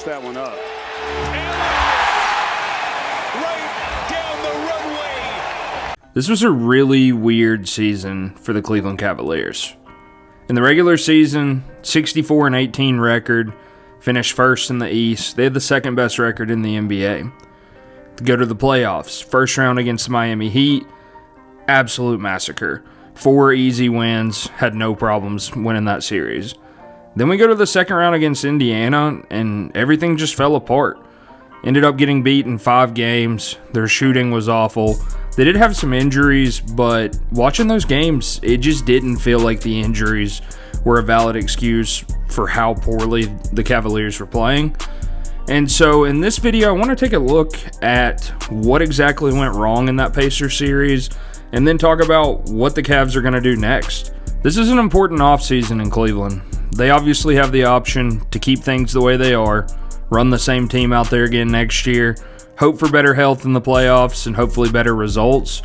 puts that one up. Right down the runway. This was a really weird season for the Cleveland Cavaliers. In the regular season, 64-18 record, finished first in the East. They had the second best record in the NBA. To go to the playoffs, first round against the Miami Heat, absolute massacre. 4 easy wins, had no problems winning that series. Then we go to the second round against Indiana, and everything just fell apart. Ended up getting beat in 5 games. Their shooting was awful. They did have some injuries, but watching those games, it just didn't feel like the injuries were a valid excuse for how poorly the Cavaliers were playing. And so in this video, I want to take a look at what exactly went wrong in that Pacers series, and then talk about what the Cavs are going to do next. This is an important offseason in Cleveland. They obviously have the option to keep things the way they are, run the same team out there again next year, hope for better health in the playoffs, and hopefully better results.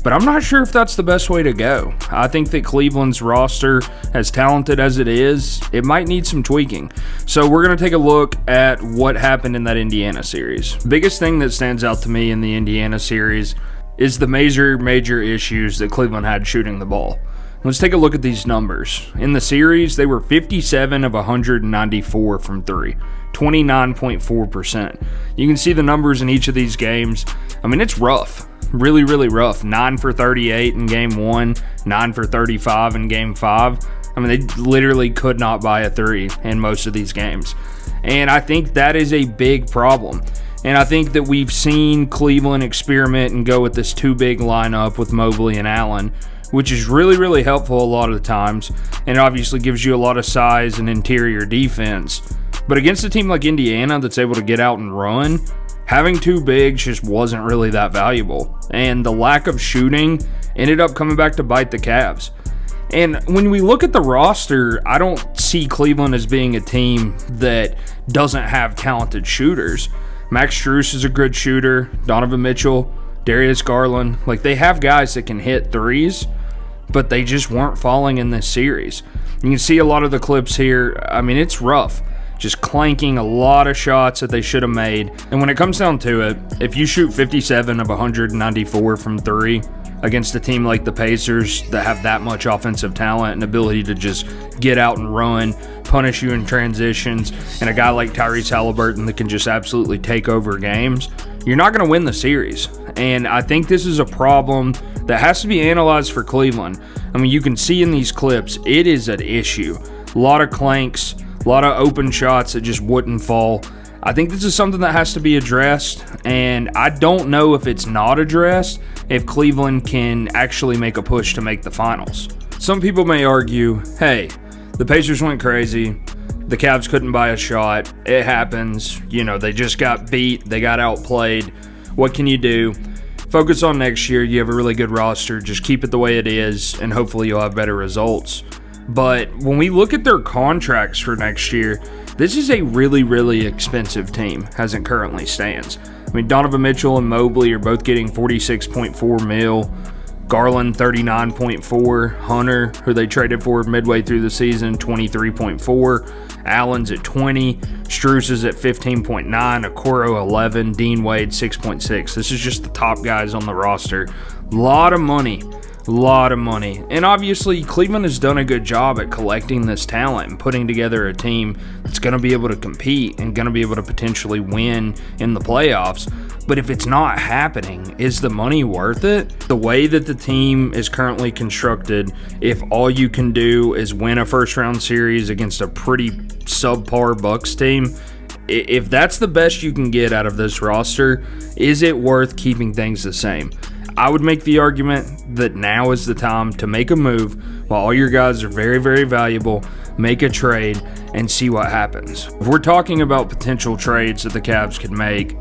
But I'm not sure if that's the best way to go. I think that Cleveland's roster, as talented as it is, it might need some tweaking. So we're going to take a look at what happened in that Indiana series. Biggest thing that stands out to me in the Indiana series is the major issues that Cleveland had shooting the ball. Let's take a look at these numbers. In the series, they were 57 of 194 from 3, 29.4%. You can see the numbers in each of these games. I mean, it's rough. Really rough. 9 for 38 in game 1, 9 for 35 in game 5. I mean, they literally could not buy a 3 in most of these games. And I think that is a big problem. And I think that we've seen Cleveland experiment and go with this 2 big lineup with Mobley and Allen, which is really helpful a lot of the times, and obviously gives you a lot of size and interior defense. But against a team like Indiana that's able to get out and run, having 2 bigs just wasn't really that valuable. And the lack of shooting ended up coming back to bite the Cavs. And when we look at the roster, I don't see Cleveland as being a team that doesn't have talented shooters. Max Strus is a good shooter, Donovan Mitchell, Darius Garland. Like, they have guys that can hit threes, but they just weren't falling in this series. You can see a lot of the clips here. I mean, it's rough. Just clanking a lot of shots that they should have made. And when it comes down to it, if you shoot 57 of 194 from 3 against a team like the Pacers that have that much offensive talent and ability to just get out and run, punish you in transitions, and a guy like Tyrese Halliburton that can just absolutely take over games, you're not going to win the series. And I think this is a problem that has to be analyzed for Cleveland. I mean, you can see in these clips, it is an issue. A lot of clanks, a lot of open shots that just wouldn't fall. I think this is something that has to be addressed, and I don't know if it's not addressed if Cleveland can actually make a push to make the finals. Some people may argue, hey, the Pacers went crazy. The Cavs couldn't buy a shot. It happens. You know, they just got beat. They got outplayed. What can you do? Focus on next year. You have a really good roster. Just keep it the way it is, and hopefully you'll have better results. But when we look at their contracts for next year, this is a really expensive team as it currently stands. I mean, Donovan Mitchell and Mobley are both getting $46.4 mil. Garland, $39.4. Hunter, who they traded for midway through the season, $23.4. Allen's at $20. Strus is at $15.9. Okoro, $11. Dean Wade, $6.6. This is just the top guys on the roster. A lot of money. And obviously, Cleveland has done a good job at collecting this talent and putting together a team that's going to be able to compete and going to be able to potentially win in the playoffs. But if it's not happening, is the money worth it? The way that the team is currently constructed, if all you can do is win a first-round series against a pretty subpar Bucks team, if that's the best you can get out of this roster, is it worth keeping things the same? I would make the argument that now is the time to make a move while all your guys are very valuable, make a trade, and see what happens. If we're talking about potential trades that the Cavs could make,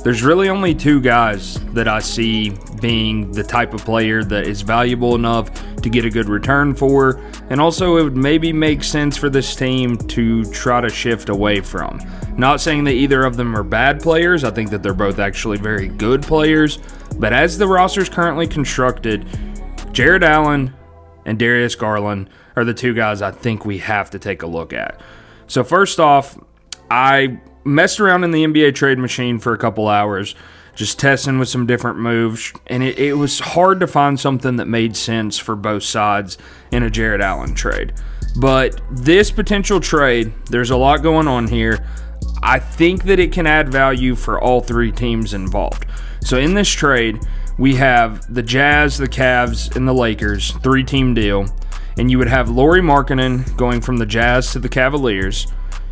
there's really only 2 guys that I see being the type of player that is valuable enough to get a good return for, and also it would maybe make sense for this team to try to shift away from. Not saying that either of them are bad players. I think that they're both actually very good players. But as the roster is currently constructed, Jarrett Allen and Darius Garland are the 2 guys I think we have to take a look at. So first off, I messed around in the NBA trade machine for a couple hours, just testing with some different moves, and it was hard to find something that made sense for both sides in a Jarrett Allen trade. But this potential trade, there's a lot going on here. I think that it can add value for all three teams involved. So in this trade, we have the Jazz, the Cavs, and the Lakers, 3-team deal. And you would have Lauri Markkanen going from the Jazz to the Cavaliers.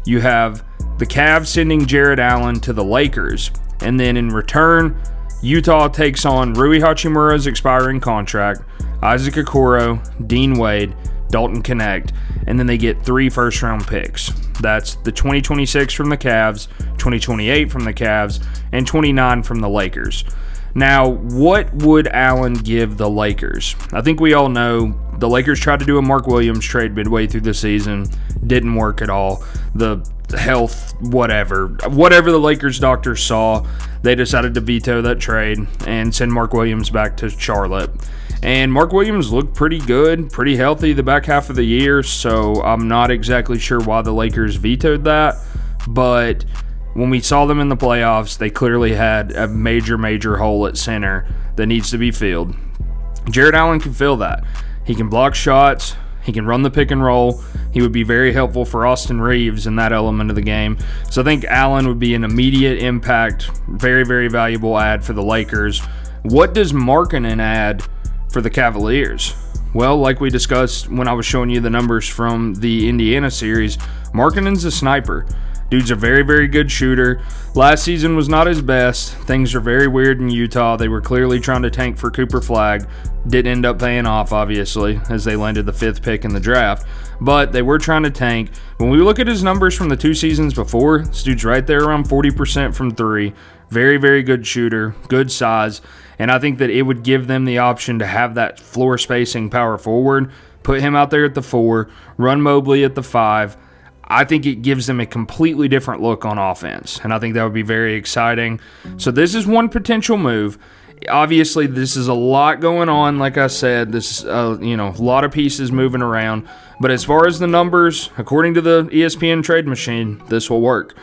You have the Cavs sending Jarrett Allen to the Lakers. And then in return, Utah takes on Rui Hachimura's expiring contract, Isaac Okoro, Dean Wade, Dalton Knecht, and then they get 3 first-round picks. That's the 2026 from the Cavs, 2028 from the Cavs, and 29 from the Lakers. Now, what would Allen give the Lakers? I think we all know the Lakers tried to do a Mark Williams trade midway through the season. Didn't work at all. The health, whatever the Lakers doctors saw, they decided to veto that trade and send Mark Williams back to Charlotte. And Mark Williams looked pretty good, pretty healthy the back half of the year, so I'm not exactly sure why the Lakers vetoed that. But when we saw them in the playoffs, they clearly had a major hole at center that needs to be filled. Jarrett Allen can fill that. He can block shots. He can run the pick and roll. He would be very helpful for Austin Reeves in that element of the game. So I think Allen would be an immediate impact, very valuable add for the Lakers. What does Markkanen add for the Cavaliers? Well, like we discussed when I was showing you the numbers from the Indiana series, Markkanen's a sniper. Dude's a very good shooter. Last season was not his best. Things are very weird in Utah. They were clearly trying to tank for Cooper Flagg. Didn't end up paying off, obviously, as they landed the 5th pick in the draft. But they were trying to tank. When we look at his numbers from the 2 seasons before, this dude's right there around 40% from 3. Very good shooter, good size. And I think that it would give them the option to have that floor spacing power forward, put him out there at the 4, run Mobley at the 5. I think it gives them a completely different look on offense, and I think that would be very exciting. So this is one potential move. Obviously, this is a lot going on. Like I said, this is a lot of pieces moving around. But as far as the numbers, according to the ESPN trade machine, this will work.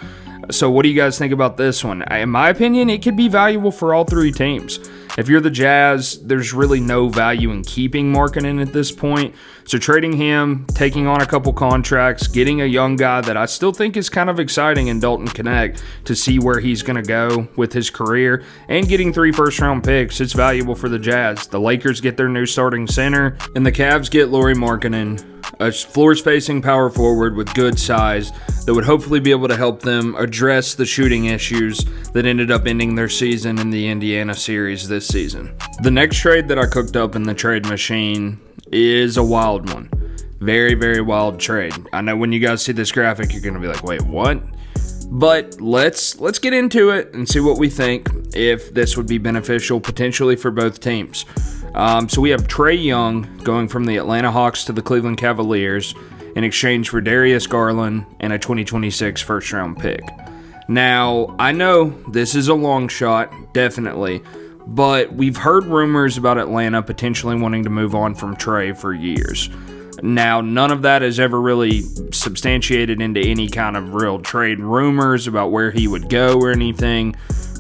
So what do you guys think about this one? In my opinion, it could be valuable for all three teams. If you're the Jazz, there's really no value in keeping Markkanen at this point. So trading him, taking on a couple contracts, getting a young guy that I still think is kind of exciting in Dalton Knecht to see where he's going to go with his career, and getting 3 first-round picks, it's valuable for the Jazz. The Lakers get their new starting center, and the Cavs get Lauri Markkanen, a floor spacing power forward with good size that would hopefully be able to help them address the shooting issues that ended up ending their season in the Indiana series this season. The next trade that I cooked up in the trade machine is a wild one. Very wild trade. I know when you guys see this graphic, you're going to be like, wait, what? But let's get into it and see what we think, if this would be beneficial potentially for both teams. So we have Trae Young going from the Atlanta Hawks to the Cleveland Cavaliers in exchange for Darius Garland and a 2026 first-round pick. Now, I know this is a long shot, definitely, but we've heard rumors about Atlanta potentially wanting to move on from Trae for years. Now, none of that is ever really substantiated into any kind of real trade rumors about where he would go or anything,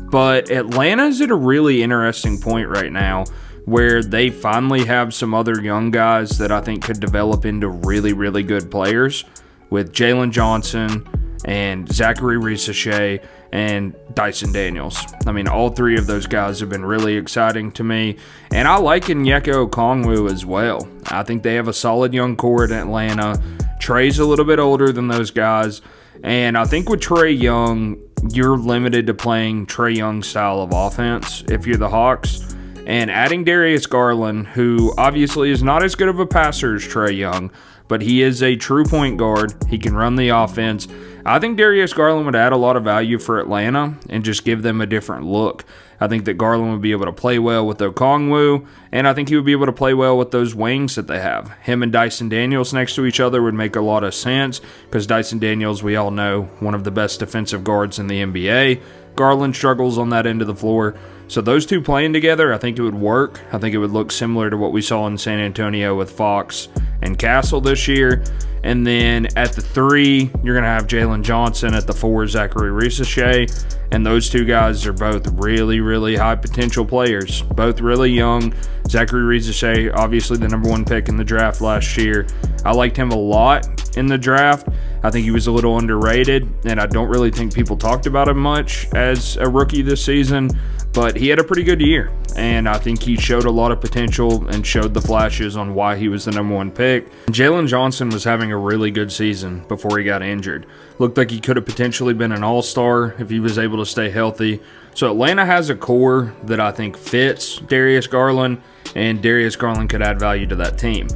but Atlanta's at a really interesting point right now where they finally have some other young guys that I think could develop into really good players, with Jalen Johnson and Zachary Reshape and Dyson Daniels. I mean, all 3 of those guys have been really exciting to me, and I like Onyeka Okongwu as well. I think they have a solid young core in Atlanta. Trae's a little bit older than those guys, and I think with Trae Young, you're limited to playing Trae Young's style of offense if you're the Hawks. And adding Darius Garland, who obviously is not as good of a passer as Trae Young, but he is a true point guard. He can run the offense. I think Darius Garland would add a lot of value for Atlanta and just give them a different look. I think that Garland would be able to play well with Okongwu, and I think he would be able to play well with those wings that they have. Him and Dyson Daniels next to each other would make a lot of sense, because Dyson Daniels, we all know, one of the best defensive guards in the NBA. Garland struggles on that end of the floor. So those two playing together, I think it would work. I think it would look similar to what we saw in San Antonio with Fox and Castle this year. And then at the 3, you're going to have Jalen Johnson. At the 4, Zachary Reshape. And those two guys are both really, really high potential players. Both really young. Zachary Reshape, obviously the number 1 pick in the draft last year. I liked him a lot in the draft. I think he was a little underrated, and I don't really think people talked about him much as a rookie this season. But he had a pretty good year, and I think he showed a lot of potential and showed the flashes on why he was the number 1 pick. Jalen Johnson was having a really good season before he got injured. Looked like he could have potentially been an all-star if he was able to stay healthy. So Atlanta has a core that I think fits Darius Garland, and Darius Garland could add value to that team.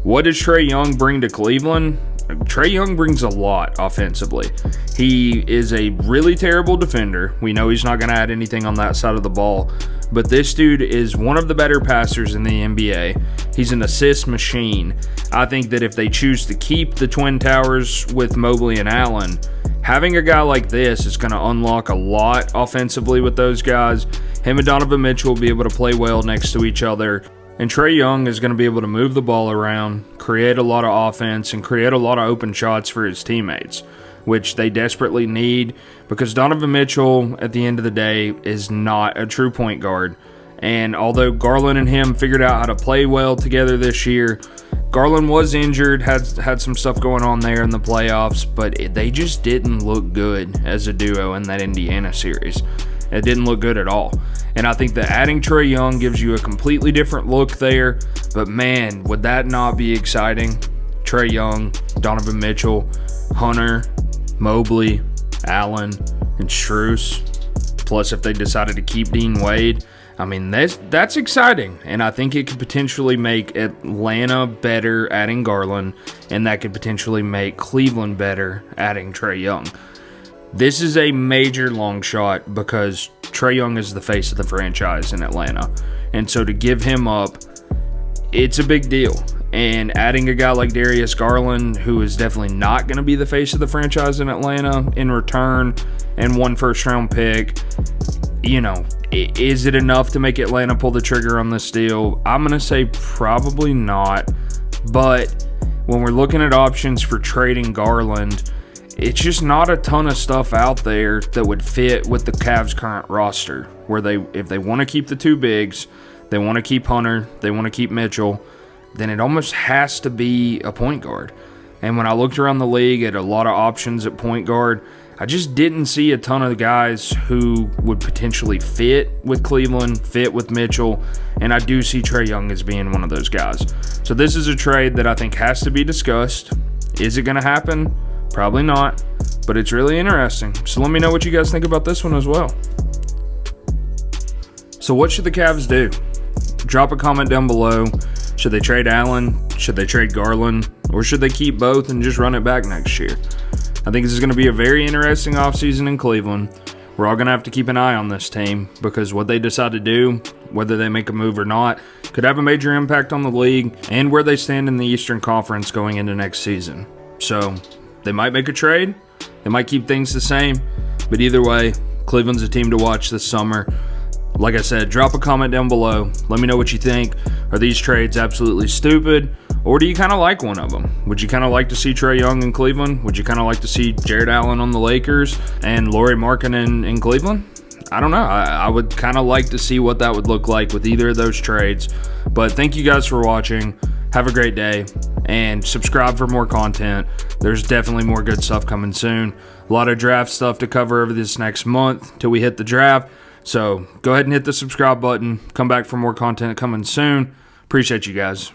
What does Trae Young bring to Cleveland? Trae Young brings a lot offensively. He is a really terrible defender. We know he's not going to add anything on that side of the ball, but this dude is one of the better passers in the NBA. He's an assist machine. I think that if they choose to keep the Twin Towers with Mobley and Allen, having a guy like this is going to unlock a lot offensively with those guys. Him and Donovan Mitchell will be able to play well next to each other. And Trae Young is going to be able to move the ball around, create a lot of offense, and create a lot of open shots for his teammates, which they desperately need because Donovan Mitchell, at the end of the day, is not a true point guard. And although Garland and him figured out how to play well together this year, Garland was injured, had some stuff going on there in the playoffs, but they just didn't look good as a duo in that Indiana series. It didn't look good at all. And I think that adding Trae Young gives you a completely different look there. But man, would that not be exciting? Trae Young, Donovan Mitchell, Hunter, Mobley, Allen, and Strus. Plus, if they decided to keep Dean Wade, I mean, that's exciting. And I think it could potentially make Atlanta better adding Garland. And that could potentially make Cleveland better adding Trae Young. This is a major long shot because Trae Young is the face of the franchise in Atlanta. And so to give him up, it's a big deal. And adding a guy like Darius Garland, who is definitely not going to be the face of the franchise in Atlanta, in return, and 1 first-round pick, you know, is it enough to make Atlanta pull the trigger on this deal? I'm going to say probably not. But when we're looking at options for trading Garland, it's just not a ton of stuff out there that would fit with the Cavs' current roster, where if they want to keep the 2 bigs, they want to keep Hunter, they want to keep Mitchell, then it almost has to be a point guard. And when I looked around the league at a lot of options at point guard, I just didn't see a ton of guys who would potentially fit with Cleveland, fit with Mitchell, and I do see Trae Young as being one of those guys. So this is a trade that I think has to be discussed. Is it going to happen? Probably not, but it's really interesting. So let me know what you guys think about this one as well. So what should the Cavs do? Drop a comment down below. Should they trade Allen? Should they trade Garland? Or should they keep both and just run it back next year? I think this is going to be a very interesting offseason in Cleveland. We're all going to have to keep an eye on this team because what they decide to do, whether they make a move or not, could have a major impact on the league and where they stand in the Eastern Conference going into next season. So they might make a trade. They might keep things the same. But either way, Cleveland's a team to watch this summer. Like I said, drop a comment down below. Let me know what you think. Are these trades absolutely stupid? Or do you kind of like one of them? Would you kind of like to see Trae Young in Cleveland? Would you kind of like to see Jarrett Allen on the Lakers and Lauri Markkanen in Cleveland? I don't know. I would kind of like to see what that would look like with either of those trades. But thank you guys for watching. Have a great day, and subscribe for more content. There's definitely more good stuff coming soon. A lot of draft stuff to cover over this next month till we hit the draft. So go ahead and hit the subscribe button. Come back for more content coming soon. Appreciate you guys.